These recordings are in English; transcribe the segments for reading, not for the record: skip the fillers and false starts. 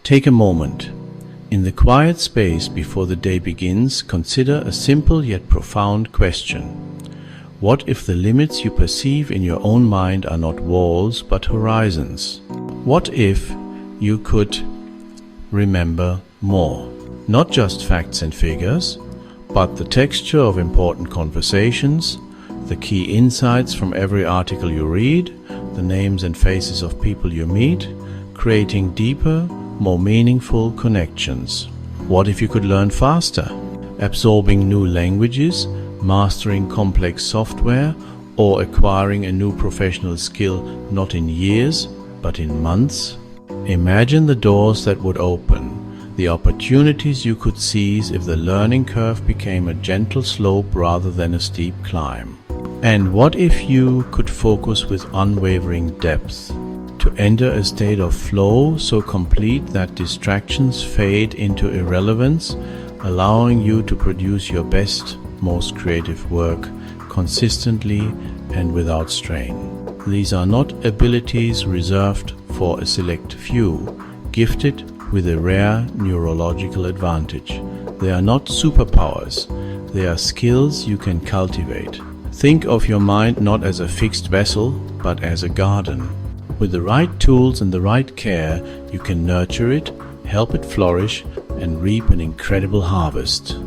Take a moment. In the quiet space before the day begins, consider a simple yet profound question. What if the limits you perceive in your own mind are not walls but horizons? What if you could remember more? Not just facts and figures, but the texture of important conversations, the key insights from every article you read, the names and faces of people you meet, creating deeper, more meaningful connections. What if you could learn faster, absorbing new languages, mastering complex software, or acquiring a new professional skill not in years, but in months? Imagine the doors that would open, the opportunities you could seize if the learning curve became a gentle slope rather than a steep climb. And what if you could focus with unwavering depth, to enter a state of flow so complete that distractions fade into irrelevance, allowing you to produce your best, most creative work consistently and without strain. These are not abilities reserved for a select few, gifted with a rare neurological advantage. They are not superpowers, they are skills you can cultivate. Think of your mind not as a fixed vessel, but as a garden. With the right tools and the right care, you can nurture it, help it flourish, and reap an incredible harvest.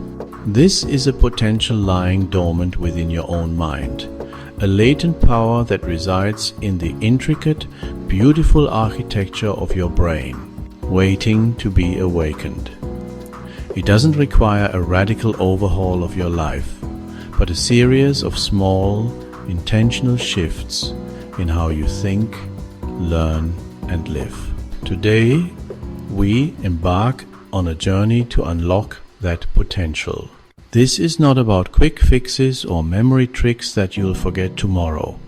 This is a potential lying dormant within your own mind, a latent power that resides in the intricate, beautiful architecture of your brain, waiting to be awakened. It doesn't require a radical overhaul of your life, but a series of small, intentional shifts in how you think, learn, and live. Today, we embark on a journey to unlock that potential. This is not about quick fixes or memory tricks that you'll forget tomorrow.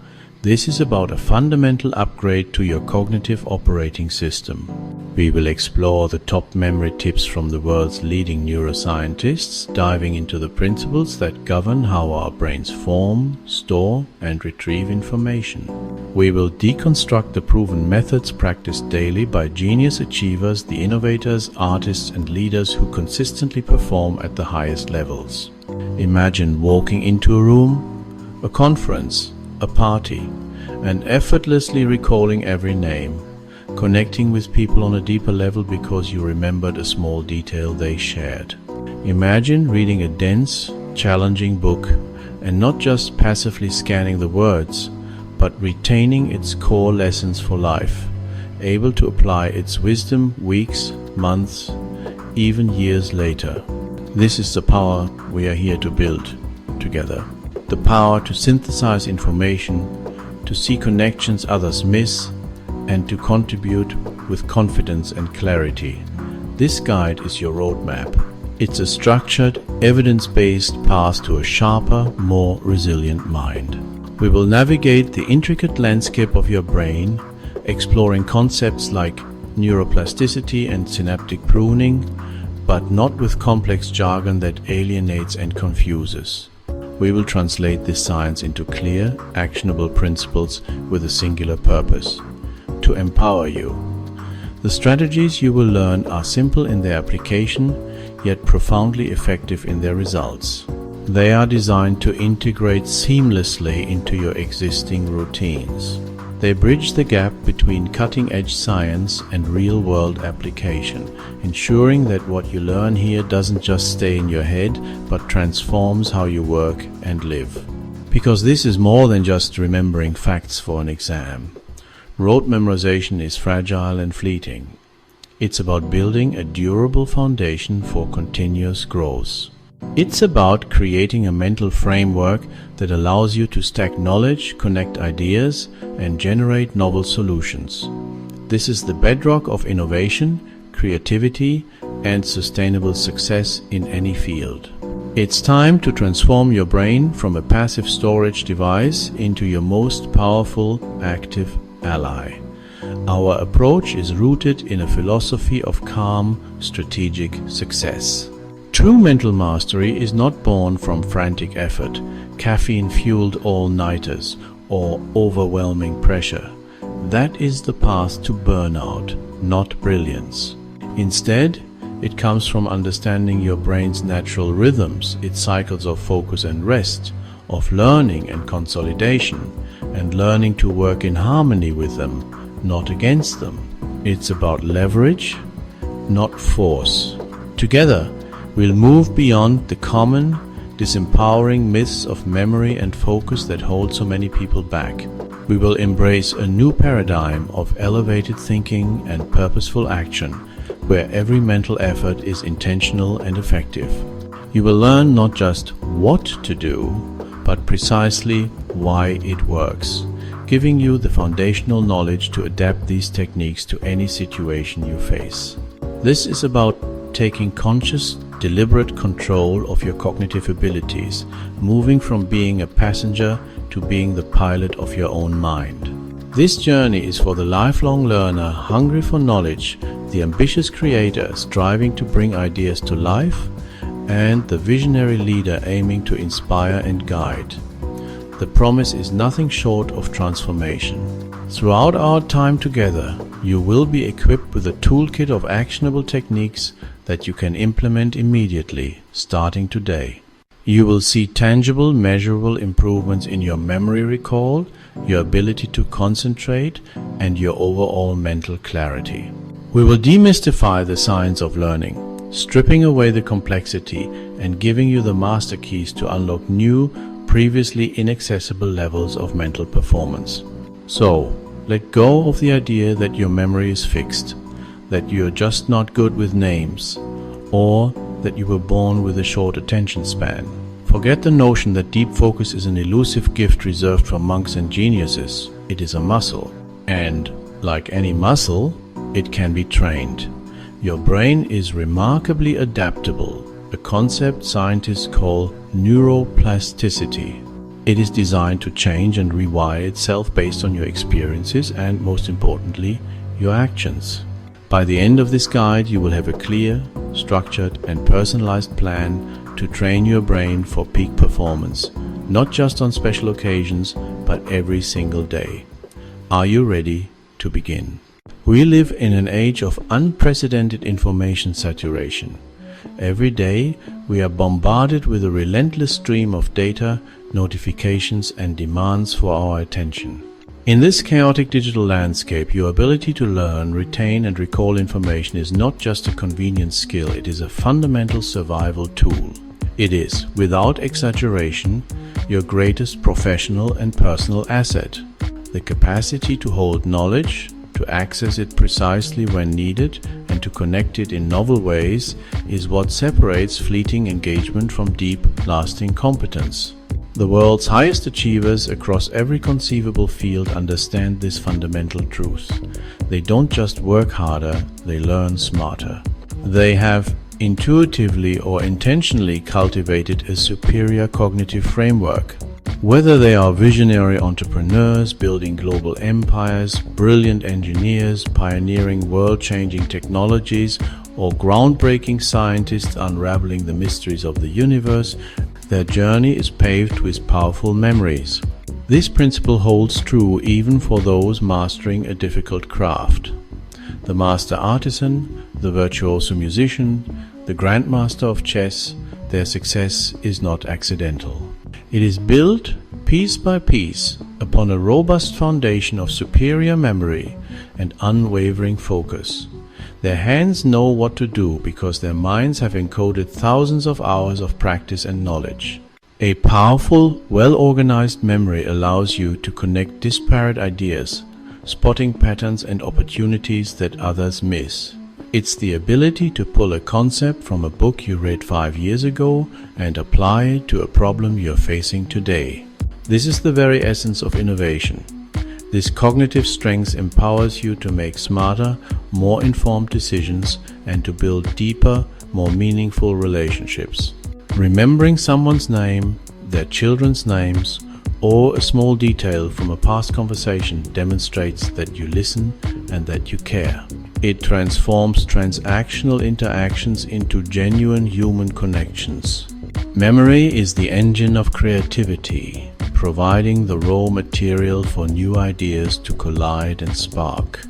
This is about a fundamental upgrade to your cognitive operating system. We will explore the top memory tips from the world's leading neuroscientists, diving into the principles that govern how our brains form, store, and retrieve information. We will deconstruct the proven methods practiced daily by genius achievers, the innovators, artists, and leaders who consistently perform at the highest levels. Imagine walking into a room, a conference, a party, and effortlessly recalling every name, connecting with people on a deeper level because you remembered a small detail they shared. Imagine reading a dense, challenging book and not just passively scanning the words, but retaining its core lessons for life, able to apply its wisdom weeks, months, even years later. This is the power we are here to build together. The power to synthesize information, to see connections others miss, and to contribute with confidence and clarity. This guide is your roadmap. It's a structured, evidence-based path to a sharper, more resilient mind. We will navigate the intricate landscape of your brain, exploring concepts like neuroplasticity and synaptic pruning, but not with complex jargon that alienates and confuses. We will translate this science into clear, actionable principles with a singular purpose: to empower you. The strategies you will learn are simple in their application, yet profoundly effective in their results. They are designed to integrate seamlessly into your existing routines. They bridge the gap between cutting-edge science and real-world application, ensuring that what you learn here doesn't just stay in your head, but transforms how you work and live. Because this is more than just remembering facts for an exam. Rote memorization is fragile and fleeting. It's about building a durable foundation for continuous growth. It's about creating a mental framework that allows you to stack knowledge, connect ideas, and generate novel solutions. This is the bedrock of innovation, creativity, and sustainable success in any field. It's time to transform your brain from a passive storage device into your most powerful, active ally. Our approach is rooted in a philosophy of calm, strategic success. True mental mastery is not born from frantic effort, caffeine-fueled all-nighters, or overwhelming pressure. That is the path to burnout, not brilliance. Instead, it comes from understanding your brain's natural rhythms, its cycles of focus and rest, of learning and consolidation, and learning to work in harmony with them, not against them. It's about leverage, not force. Together, we'll move beyond the common, disempowering myths of memory and focus that hold so many people back. We will embrace a new paradigm of elevated thinking and purposeful action, where every mental effort is intentional and effective. You will learn not just what to do, but precisely why it works, giving you the foundational knowledge to adapt these techniques to any situation you face. This is about taking conscious, deliberate control of your cognitive abilities, moving from being a passenger to being the pilot of your own mind. This journey is for the lifelong learner hungry for knowledge, the ambitious creator striving to bring ideas to life, and the visionary leader aiming to inspire and guide. The promise is nothing short of transformation. Throughout our time together, you will be equipped with a toolkit of actionable techniques that you can implement immediately, starting today. You will see tangible, measurable improvements in your memory recall, your ability to concentrate, and your overall mental clarity. We will demystify the science of learning, stripping away the complexity and giving you the master keys to unlock new, previously inaccessible levels of mental performance. So, let go of the idea that your memory is fixed, that you're just not good with names, or that you were born with a short attention span. Forget the notion that deep focus is an elusive gift reserved for monks and geniuses. It is a muscle, and, like any muscle, it can be trained. Your brain is remarkably adaptable, a concept scientists call neuroplasticity. It is designed to change and rewire itself based on your experiences and, most importantly, your actions. By the end of this guide, you will have a clear, structured, and personalized plan to train your brain for peak performance, not just on special occasions, but every single day. Are you ready to begin? We live in an age of unprecedented information saturation. Every day, we are bombarded with a relentless stream of data, notifications, and demands for our attention. In this chaotic digital landscape, your ability to learn, retain, and recall information is not just a convenient skill, it is a fundamental survival tool. It is, without exaggeration, your greatest professional and personal asset. The capacity to hold knowledge, to access it precisely when needed, and to connect it in novel ways is what separates fleeting engagement from deep, lasting competence. The world's highest achievers across every conceivable field understand this fundamental truth. They don't just work harder, they learn smarter. They have intuitively or intentionally cultivated a superior cognitive framework. Whether they are visionary entrepreneurs building global empires, brilliant engineers pioneering world-changing technologies, or groundbreaking scientists unraveling the mysteries of the universe, their journey is paved with powerful memories. This principle holds true even for those mastering a difficult craft. The master artisan, the virtuoso musician, the grandmaster of chess, their success is not accidental. It is built, piece by piece, upon a robust foundation of superior memory and unwavering focus. Their hands know what to do because their minds have encoded thousands of hours of practice and knowledge. A powerful, well-organized memory allows you to connect disparate ideas, spotting patterns and opportunities that others miss. It's the ability to pull a concept from a book you read 5 years ago and apply it to a problem you're facing today. This is the very essence of innovation. This cognitive strength empowers you to make smarter, more informed decisions and to build deeper, more meaningful relationships. Remembering someone's name, their children's names, or a small detail from a past conversation demonstrates that you listen and that you care. It transforms transactional interactions into genuine human connections. Memory is the engine of creativity, providing the raw material for new ideas to collide and spark.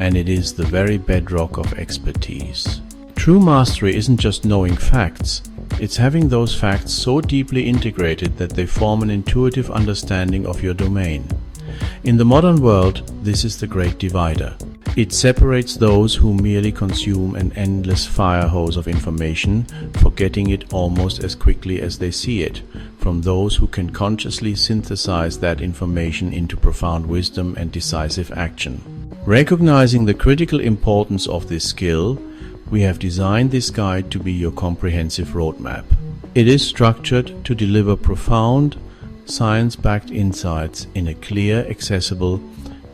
and it is the very bedrock of expertise. True mastery isn't just knowing facts, it's having those facts so deeply integrated that they form an intuitive understanding of your domain. In the modern world, this is the great divider. It separates those who merely consume an endless fire hose of information, forgetting it almost as quickly as they see it, from those who can consciously synthesize that information into profound wisdom and decisive action. Recognizing the critical importance of this skill, we have designed this guide to be your comprehensive roadmap. It is structured to deliver profound, science-backed insights in a clear, accessible,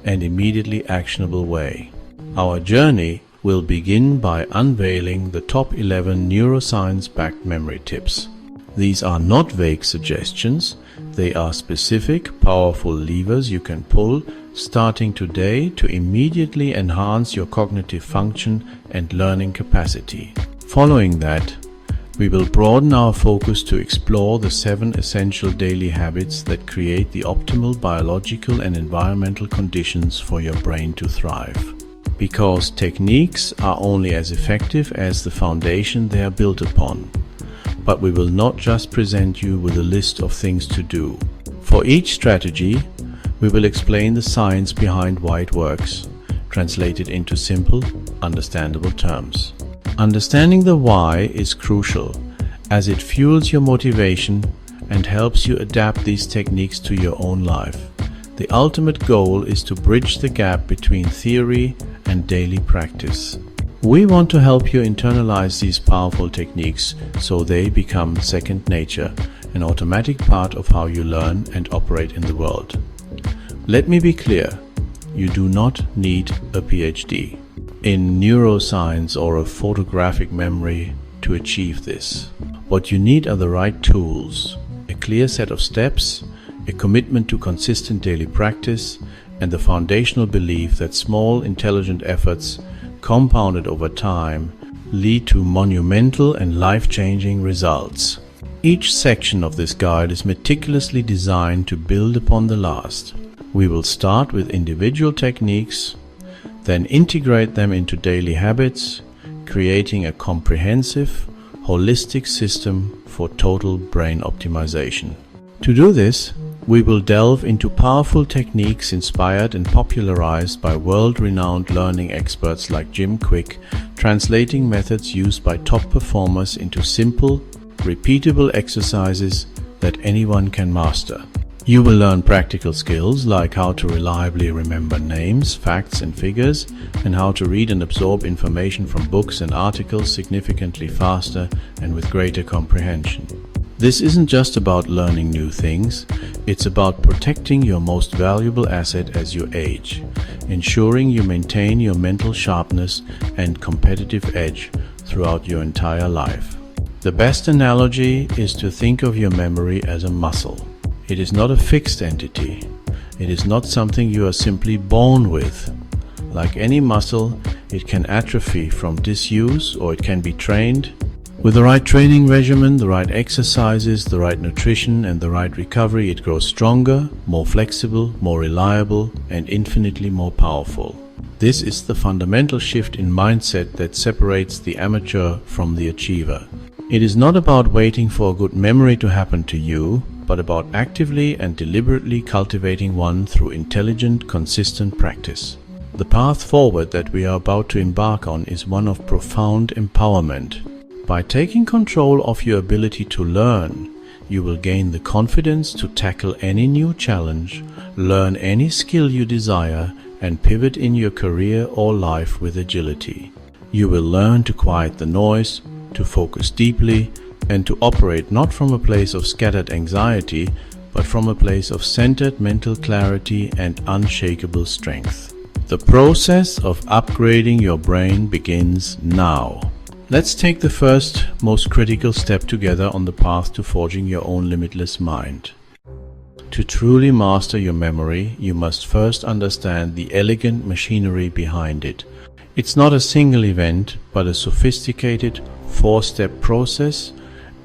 and immediately actionable way. Our journey will begin by unveiling the top 11 neuroscience-backed memory tips. These are not vague suggestions, they are specific, powerful levers you can pull starting today to immediately enhance your cognitive function and learning capacity. Following that, we will broaden our focus to explore the 7 essential daily habits that create the optimal biological and environmental conditions for your brain to thrive. Because techniques are only as effective as the foundation they are built upon. But we will not just present you with a list of things to do. For each strategy, we will explain the science behind why it works, translated into simple, understandable terms. Understanding the why is crucial, as it fuels your motivation and helps you adapt these techniques to your own life. The ultimate goal is to bridge the gap between theory and daily practice. We want to help you internalize these powerful techniques so they become second nature, an automatic part of how you learn and operate in the world. Let me be clear, you do not need a PhD in neuroscience or a photographic memory to achieve this. What you need are the right tools, a clear set of steps, a commitment to consistent daily practice, and the foundational belief that small, intelligent efforts, compounded over time, lead to monumental and life-changing results. Each section of this guide is meticulously designed to build upon the last. We will start with individual techniques, then integrate them into daily habits, creating a comprehensive, holistic system for total brain optimization. To do this, we will delve into powerful techniques inspired and popularized by world-renowned learning experts like Jim Kwik, translating methods used by top performers into simple, repeatable exercises that anyone can master. You will learn practical skills like how to reliably remember names, facts, and figures, and how to read and absorb information from books and articles significantly faster and with greater comprehension. This isn't just about learning new things, it's about protecting your most valuable asset as you age, ensuring you maintain your mental sharpness and competitive edge throughout your entire life. The best analogy is to think of your memory as a muscle. It is not a fixed entity. It is not something you are simply born with. Like any muscle, it can atrophy from disuse or it can be trained. With the right training regimen, the right exercises, the right nutrition, and the right recovery, it grows stronger, more flexible, more reliable, and infinitely more powerful. This is the fundamental shift in mindset that separates the amateur from the achiever. It is not about waiting for a good memory to happen to you, but about actively and deliberately cultivating one through intelligent, consistent practice. The path forward that we are about to embark on is one of profound empowerment. By taking control of your ability to learn, you will gain the confidence to tackle any new challenge, learn any skill you desire, and pivot in your career or life with agility. You will learn to quiet the noise, to focus deeply, and to operate not from a place of scattered anxiety, but from a place of centered mental clarity and unshakable strength. The process of upgrading your brain begins now. Let's take the first, most critical step together on the path to forging your own limitless mind. To truly master your memory, you must first understand the elegant machinery behind it. It's not a single event, but a sophisticated, four-step process,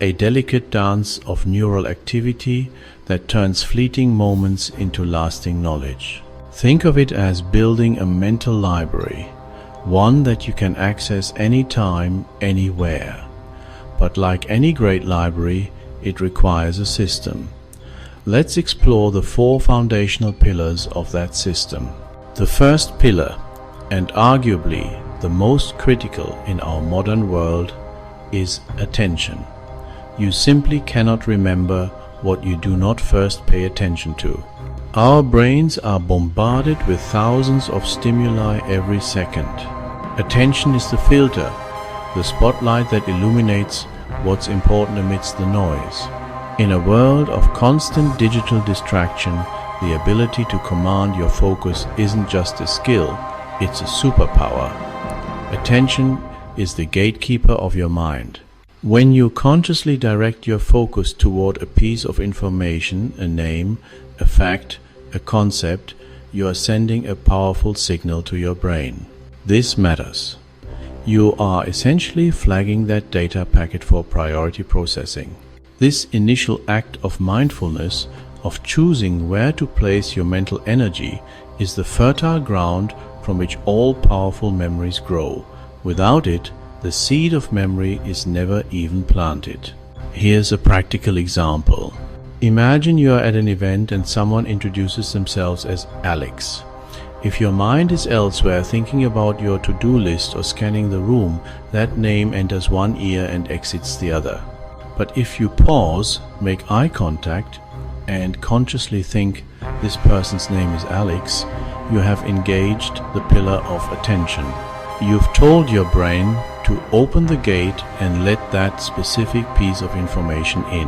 a delicate dance of neural activity that turns fleeting moments into lasting knowledge. Think of it as building a mental library, one that you can access anytime, anywhere. But like any great library, it requires a system. Let's explore the 4 foundational pillars of that system. The first pillar, and arguably the most critical in our modern world, is attention. You simply cannot remember what you do not first pay attention to. Our brains are bombarded with thousands of stimuli every second. Attention is the filter, the spotlight that illuminates what's important amidst the noise. In a world of constant digital distraction, the ability to command your focus isn't just a skill, it's a superpower. Attention is the gatekeeper of your mind. When you consciously direct your focus toward a piece of information, a name, a fact, a concept, you are sending a powerful signal to your brain. This matters. You are essentially flagging that data packet for priority processing. This initial act of mindfulness, of choosing where to place your mental energy, is the fertile ground from which all powerful memories grow. Without it, the seed of memory is never even planted. Here's a practical example. Imagine you are at an event and someone introduces themselves as Alex. If your mind is elsewhere thinking about your to-do list or scanning the room, that name enters one ear and exits the other. But if you pause, make eye contact, and consciously think this person's name is Alex, you have engaged the pillar of attention. You've told your brain to open the gate and let that specific piece of information in.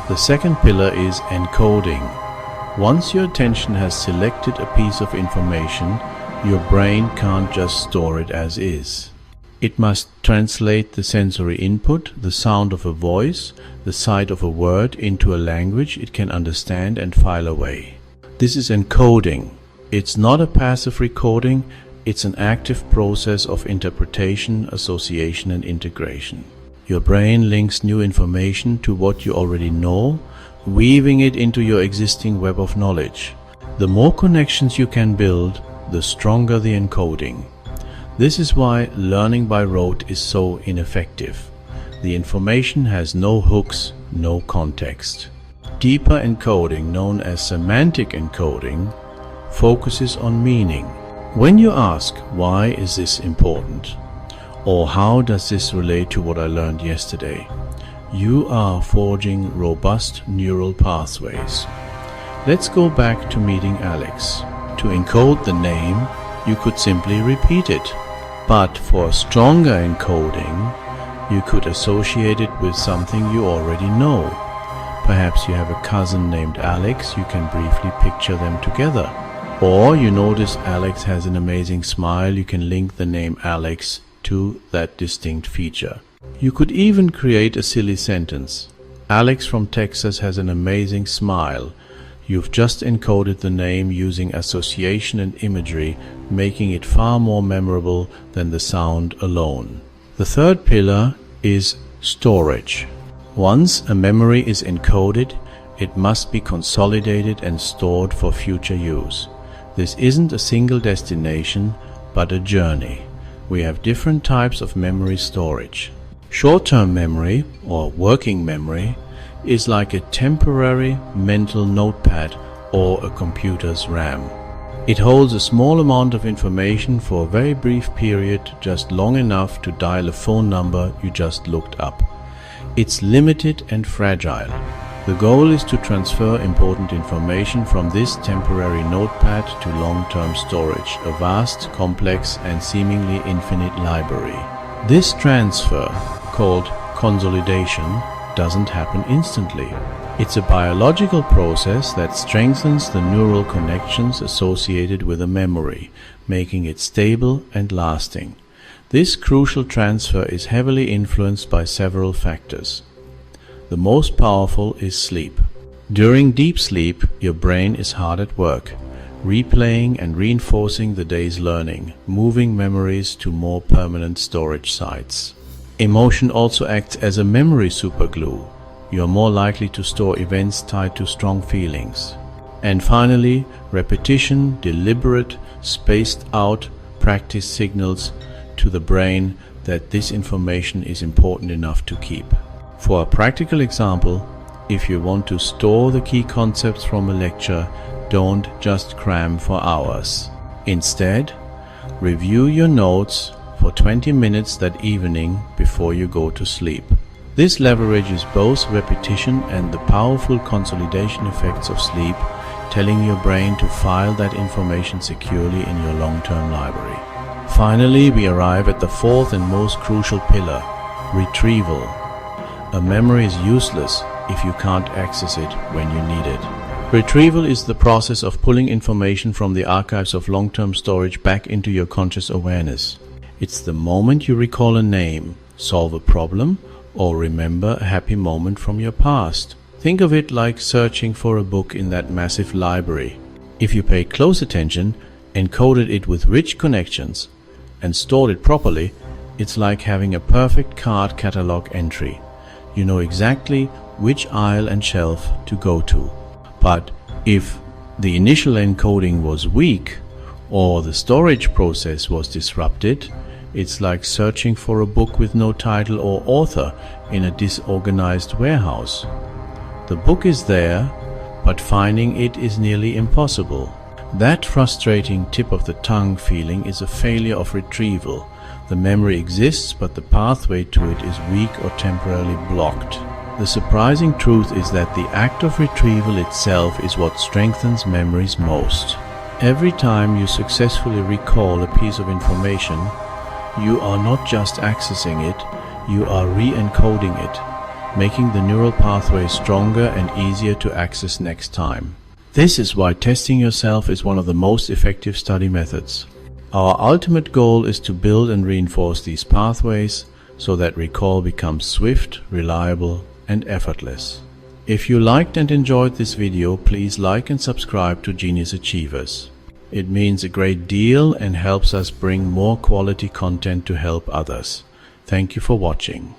The second pillar is encoding. Once your attention has selected a piece of information, your brain can't just store it as is. It must translate the sensory input, the sound of a voice, the sight of a word, into a language it can understand and file away. This is encoding. It's not a passive recording, it's an active process of interpretation, association, and integration. Your brain links new information to what you already know, weaving it into your existing web of knowledge. The more connections you can build, the stronger the encoding. This is why learning by rote is so ineffective. The information has no hooks, no context. Deeper encoding, known as semantic encoding, focuses on meaning. When you ask, why is this important? Or how does this relate to what I learned yesterday? You are forging robust neural pathways. Let's go back to meeting Alex. To encode the name, you could simply repeat it. But for stronger encoding, you could associate it with something you already know. Perhaps you have a cousin named Alex, you can briefly picture them together. Or you notice Alex has an amazing smile, you can link the name Alex to that distinct feature. You could even create a silly sentence. Alex from Texas has an amazing smile. You've just encoded the name using association and imagery, making it far more memorable than the sound alone. The third pillar is storage. Once a memory is encoded, it must be consolidated and stored for future use. This isn't a single destination, but a journey. We have different types of memory storage. Short-term memory, or working memory, is like a temporary mental notepad or a computer's RAM. It holds a small amount of information for a very brief period, just long enough to dial a phone number you just looked up. It's limited and fragile. The goal is to transfer important information from this temporary notepad to long-term storage, a vast, complex, and seemingly infinite library. This transfer, called consolidation, doesn't happen instantly. It's a biological process that strengthens the neural connections associated with a memory, making it stable and lasting. This crucial transfer is heavily influenced by several factors. The most powerful is sleep. During deep sleep, your brain is hard at work, replaying and reinforcing the day's learning, moving memories to more permanent storage sites. Emotion also acts as a memory superglue. You are more likely to store events tied to strong feelings. And finally, repetition, deliberate, spaced out practice signals to the brain that this information is important enough to keep. For a practical example, if you want to store the key concepts from a lecture, don't just cram for hours. Instead, review your notes for 20 minutes that evening before you go to sleep. This leverages both repetition and the powerful consolidation effects of sleep, telling your brain to file that information securely in your long-term library. Finally, we arrive at the fourth and most crucial pillar, retrieval. A memory is useless if you can't access it when you need it. Retrieval is the process of pulling information from the archives of long-term storage back into your conscious awareness. It's the moment you recall a name, solve a problem, or remember a happy moment from your past. Think of it like searching for a book in that massive library. If you pay close attention, encoded it with rich connections, and stored it properly, it's like having a perfect card catalog entry. You know exactly which aisle and shelf to go to. But if the initial encoding was weak, or the storage process was disrupted, it's like searching for a book with no title or author in a disorganized warehouse. The book is there, but finding it is nearly impossible. That frustrating tip of the tongue feeling is a failure of retrieval. The memory exists, but the pathway to it is weak or temporarily blocked. The surprising truth is that the act of retrieval itself is what strengthens memories most. Every time you successfully recall a piece of information, you are not just accessing it, you are re-encoding it, making the neural pathway stronger and easier to access next time. This is why testing yourself is one of the most effective study methods. Our ultimate goal is to build and reinforce these pathways so that recall becomes swift, reliable, and effortless. If you liked and enjoyed this video, please like and subscribe to Genius Achievers. It means a great deal and helps us bring more quality content to help others. Thank you for watching.